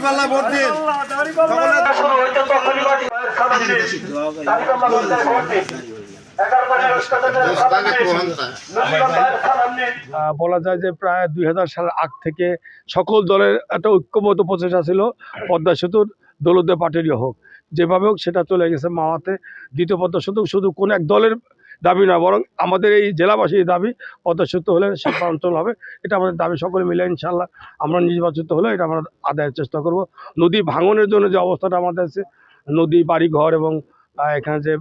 দাঁড়িপাল্লা ভোট দিন। বলা যায় যে প্রায় 2000 সালের আগ থেকে সকল দলের একটা ঐক্যবদ্ধ প্রচেষ্টা ছিল পদ্মা সেতুর দলদে পাটেরই হোক, যেভাবে হোক সেটা চলে গেছে মাওয়াতে। দ্বিতীয় পদ্মা সেতু শুধু কোনো এক দলের দাবি না, বরং আমাদের এই জেলাবাসীর দাবি পদ্মা সেতু হলে শিল্পাঞ্চল হবে। এটা আমাদের দাবি, সকলে মিলে ইনশাল্লাহ আমরা নির্বাচিত হলে এটা আমরা আদায়ের চেষ্টা করব। নদী ভাঙনের জন্য যে অবস্থাটা আমাদের আছে, নদী বাড়ি ঘর এবং এখানে যে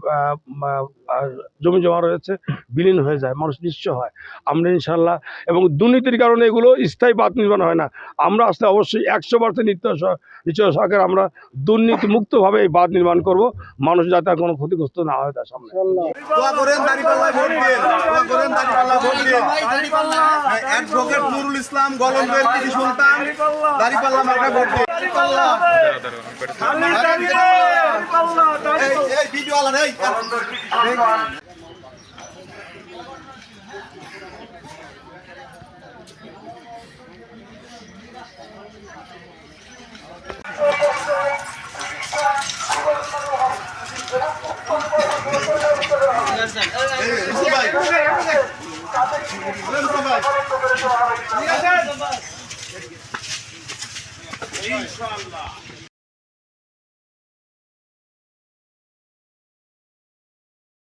জমি জমা রয়েছে বিলীন হয়ে যায়, মানুষ নিঃস্ব হয়। আমরা ইনশাল্লাহ, এবং দুর্নীতির কারণে এগুলো স্থায়ী বাঁধ নির্মাণ হয় না, আমরা আসলে অবশ্যই 100% নিশ্চয় সরকার আমরা দুর্নীতি মুক্তভাবে এই বাঁধ নির্মাণ করব, মানুষ যাতে আর কোনো ক্ষতিগ্রস্ত না হয় তার সামনে। দোয়া করেন দাঁড়িপাল্লায় ভোট দিন, দোয়া করেন দাঁড়িপাল্লায় ভোট দিন। অ্যাডভোকেট নুরুল ইসলাম, গলন্দের কৃষি সন্তান, দাঁড়িপাল্লা মার্কা ভোট দিন। এই ভিডিও আলা নেই। ইনশাআল্লাহ।